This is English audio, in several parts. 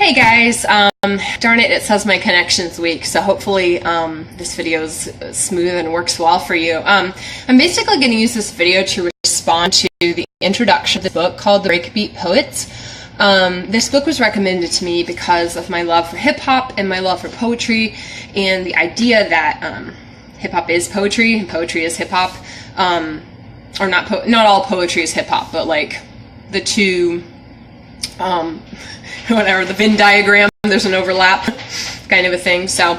Hey guys, darn it, it says my connection's weak, so hopefully this video is smooth and works well for you. I'm basically going to use this video to respond to the introduction of the book called The Breakbeat Poets. This book was recommended to me because of my love for hip-hop and my love for poetry, and the idea that hip-hop is poetry and poetry is hip-hop. Or not all poetry is hip-hop, but like the two... whatever, the Venn diagram, there's an overlap kind of a thing. So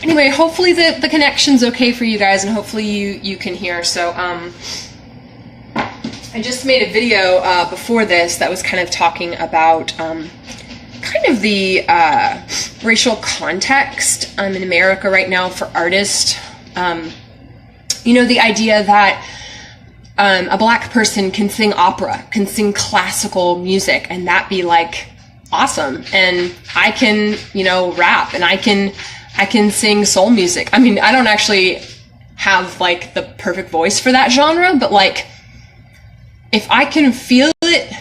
anyway, hopefully the connection's okay for you guys, and hopefully you can hear. So I just made a video before this that was kind of talking about kind of the racial context in America right now for artists. You know, the idea that a black person can sing opera, can sing classical music, and that be like awesome. And I can, you know, rap, and I can sing soul music. I mean, I don't actually have like the perfect voice for that genre, but like if I can feel it,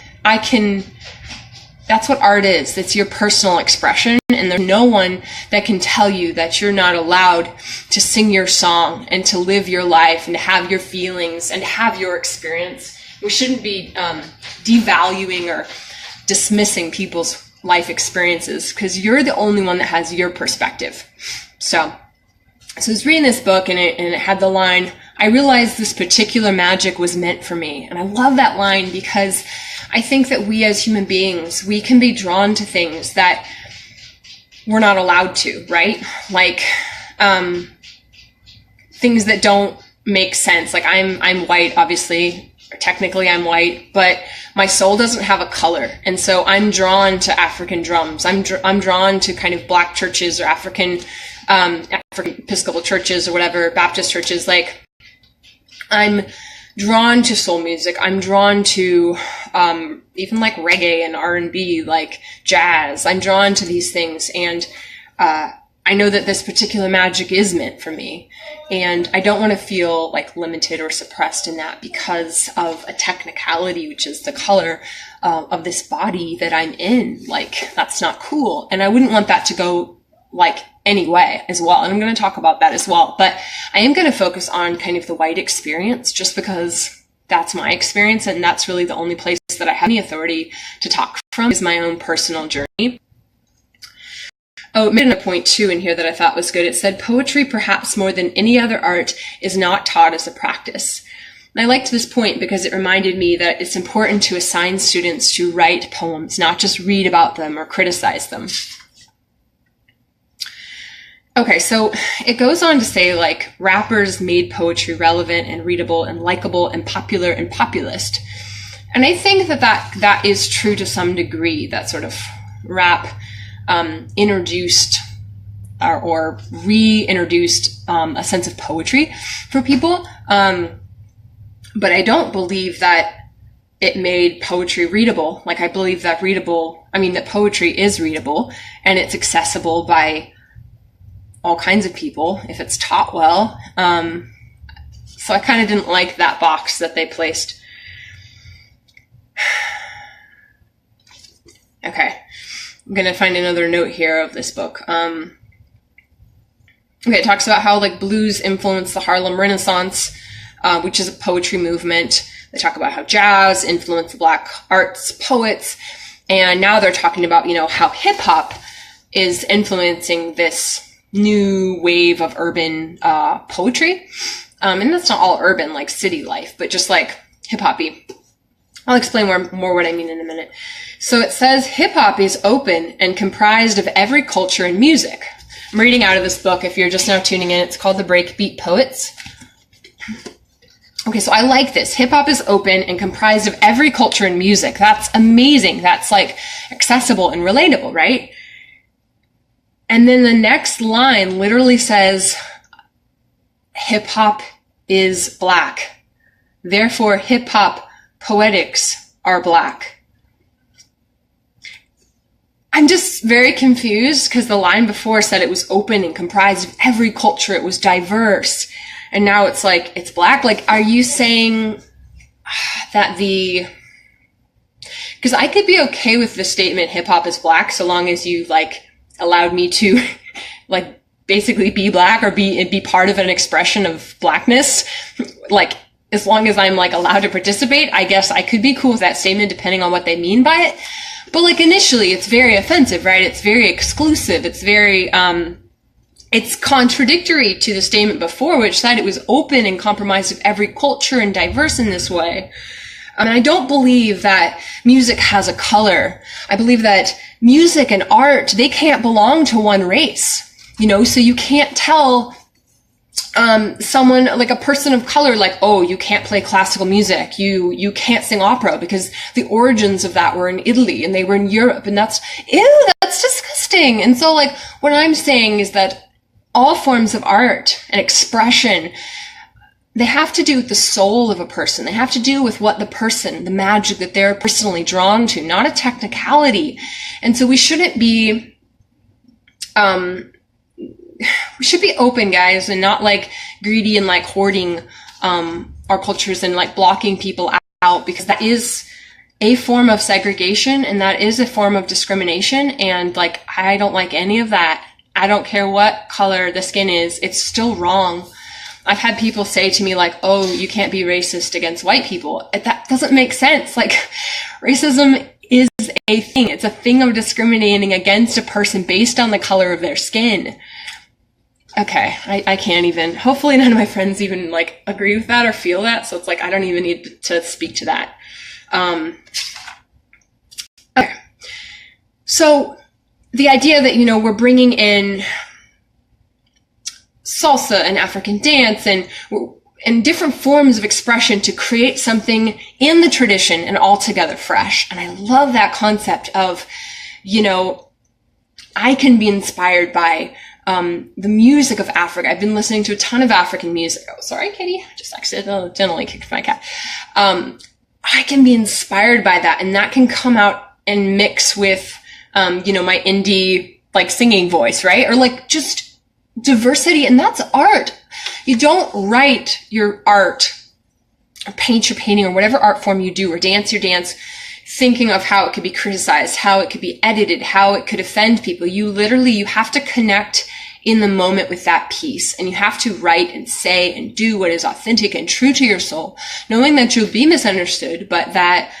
that's what art is. It's your personal expression, and there's no one that can tell you that you're not allowed to sing your song and to live your life and to have your feelings and to have your experience. We shouldn't be devaluing or dismissing people's life experiences, because you're the only one that has your perspective. So I was reading this book, and it had the line, "I realized this particular magic was meant for me." And I love that line because I think that we as human beings, we can be drawn to things that we're not allowed to, right? Like things that don't make sense. Like I'm white, obviously. Technically I'm white, but my soul doesn't have a color. And so I'm drawn to African drums. I'm drawn to kind of black churches or African Episcopal churches or whatever, Baptist churches. Like I'm drawn to soul music. I'm drawn to even like reggae and R&B, like jazz. I'm drawn to these things, and I know that this particular magic is meant for me, and I don't want to feel like limited or suppressed in that because of a technicality, which is the color of this body that I'm in. Like, that's not cool, and I wouldn't want that to go like anyway as well. And I'm going to talk about that as well, but I am going to focus on kind of the white experience, just because that's my experience, and that's really the only place that I have any authority to talk from, is my own personal journey. Oh, it made a point too in here that I thought was good. It said, "Poetry, perhaps more than any other art, is not taught as a practice." And I liked this point because it reminded me that it's important to assign students to write poems, not just read about them or criticize them. Okay, so it goes on to say, like, rappers made poetry relevant and readable and likable and popular and populist. And I think that is true to some degree, that sort of rap introduced or reintroduced a sense of poetry for people. But I don't believe that it made poetry readable. Like, I believe that that poetry is readable, and it's accessible by all kinds of people if it's taught well. So I kind of didn't like that box that they placed. Okay, I'm going to find another note here of this book. Okay, it talks about how like blues influenced the Harlem Renaissance, which is a poetry movement. They talk about how jazz influenced the black arts poets. And now they're talking about, you know, how hip hop is influencing this new wave of urban poetry. And that's not all urban, like city life, but just like hip-hop-y. I'll explain more what I mean in a minute. So it says, "Hip-hop is open and comprised of every culture and music." I'm reading out of this book. If you're just now tuning in, it's called The Breakbeat Poets. Okay, so I like this. Hip-hop is open and comprised of every culture and music. That's amazing. That's like accessible and relatable, right? And then the next line literally says, "Hip-hop is black. Therefore, hip-hop poetics are black." I'm just very confused because the line before said it was open and comprised of every culture. It was diverse. And now it's like, it's black. Like, are you saying that Because I could be okay with the statement hip hop is black so long as you like allowed me to like basically be black or be part of an expression of blackness. Like, as long as I'm like allowed to participate, I guess I could be cool with that statement depending on what they mean by it. But like initially it's very offensive, right? It's very exclusive. It's very, it's contradictory to the statement before, which said it was open and compromised of every culture and diverse in this way. And I don't believe that music has a color. I believe that music and art, they can't belong to one race, you know, so you can't tell someone like a person of color, like, oh, you can't play classical music. You can't sing opera because the origins of that were in Italy and they were in Europe. And that's disgusting. And so like what I'm saying is that all forms of art and expression, they have to do with the soul of a person. They have to do with what the magic that they're personally drawn to, not a technicality. And so we shouldn't be, we should be open, guys, and not like greedy and like hoarding our cultures and like blocking people out, because that is a form of segregation and that is a form of discrimination. And like, I don't like any of that. I don't care what color the skin is. It's still wrong. I've had people say to me like, oh, you can't be racist against white people. That doesn't make sense. Like, racism is a thing. It's a thing of discriminating against a person based on the color of their skin. Okay, I can't even, hopefully none of my friends even like agree with that or feel that. So it's like, I don't even need to speak to that. Okay. So the idea that, you know, we're bringing in salsa and African dance and different forms of expression to create something in the tradition and altogether fresh. And I love that concept of, you know, I can be inspired by the music of Africa. I've been listening to a ton of African music. Oh, sorry, kitty. I just accidentally kicked my cat. I can be inspired by that, and that can come out and mix with, you know, my indie, like, singing voice, right? Or, like, just diversity, and that's art. You don't write your art, or paint your painting, or whatever art form you do, or dance your dance, thinking of how it could be criticized, how it could be edited, how it could offend people. You have to connect in the moment with that piece, and you have to write and say and do what is authentic and true to your soul, knowing that you'll be misunderstood, but that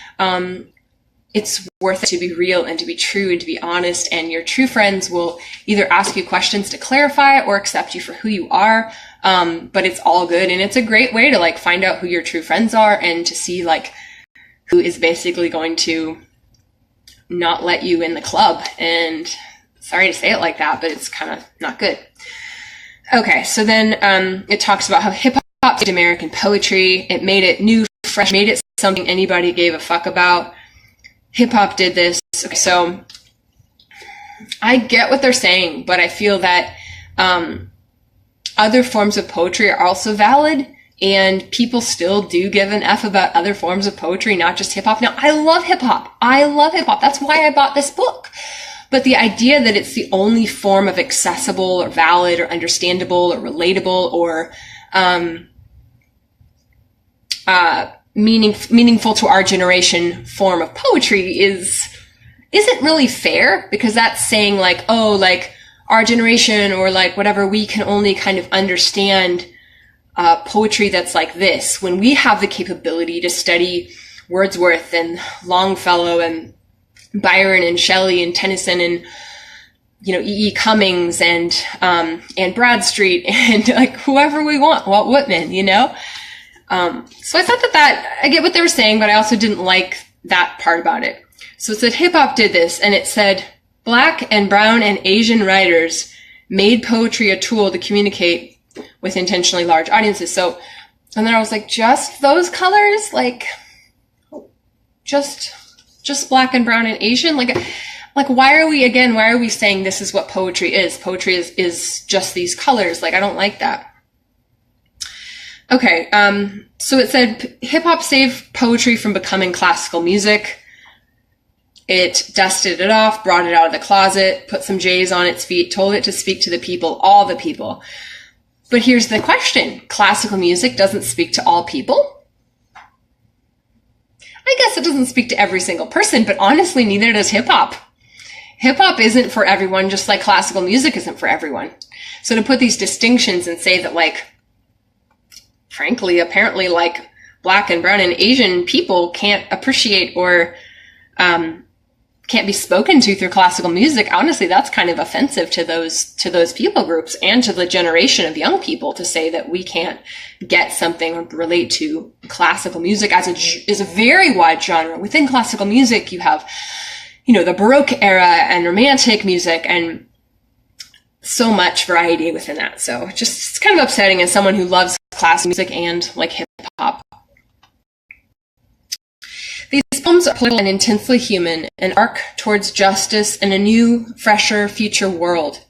it's worth it to be real and to be true and to be honest, and your true friends will either ask you questions to clarify or accept you for who you are, but it's all good, and it's a great way to like find out who your true friends are and to see like who is basically going to not let you in the club. And sorry to say it like that, but it's kind of not good. Okay, so then it talks about how hip-hop did American poetry. It made it new, fresh, made it something anybody gave a fuck about. Hip-hop did this. Okay, so I get what they're saying, but I feel that other forms of poetry are also valid. And people still do give an F about other forms of poetry, not just hip hop. Now, I love hip hop. That's why I bought this book. But the idea that it's the only form of accessible or valid or understandable or relatable or meaningful to our generation form of poetry isn't really fair, because that's saying like, oh, like our generation or like whatever, we can only kind of understand poetry that's like this, when we have the capability to study Wordsworth and Longfellow and Byron and Shelley and Tennyson and, you know, E. Cummings and Bradstreet and like whoever we want, Walt Whitman, you know? So I thought that I get what they were saying, but I also didn't like that part about it. So it said hip hop did this, and it said Black and brown and Asian writers made poetry a tool to communicate with intentionally large audiences. So, and then I was like, just those colors? Like, just Black and brown and Asian? Like why are we saying this is what poetry is? Poetry is just these colors. Like, I don't like that. Okay, so it said hip hop saved poetry from becoming classical music. It dusted it off, brought it out of the closet, put some J's on its feet, told it to speak to the people, all the people. But here's the question. Classical music doesn't speak to all people. I guess it doesn't speak to every single person, but honestly, neither does hip hop. Hip hop isn't for everyone, just like classical music isn't for everyone. So to put these distinctions and say that, like, frankly, apparently, like, Black and brown and Asian people can't appreciate or can't be spoken to through classical music, honestly, that's kind of offensive to those people groups and to the generation of young people, to say that we can't get something or relate to classical music is a very wide genre. Within classical music, you have, the Baroque era and Romantic music and so much variety within that. So it's kind of upsetting as someone who loves classical music and like hip hop. These poems are political and intensely human, an arc towards justice and a new, fresher, future world.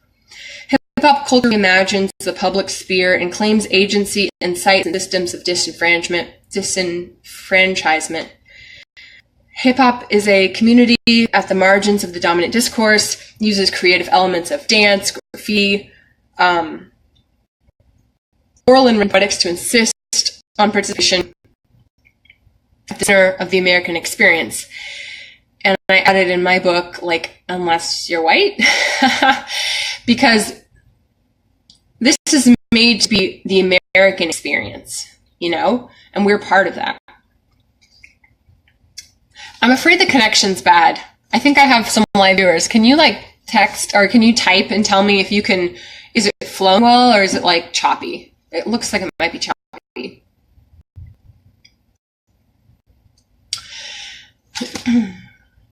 Hip-hop culture imagines the public sphere and claims agency and cites systems of disenfranchisement. Hip-hop is a community at the margins of the dominant discourse, uses creative elements of dance, graffiti, oral and poetics to insist on participation at the center of the American experience. And I added in my book, like, unless you're white, because this is made to be the American experience, and we're part of that. I'm afraid the connection's bad. I think I have some live viewers. Can you text or can you type and tell me if you can, is it flowing well or is it choppy? It looks like it might be choppy.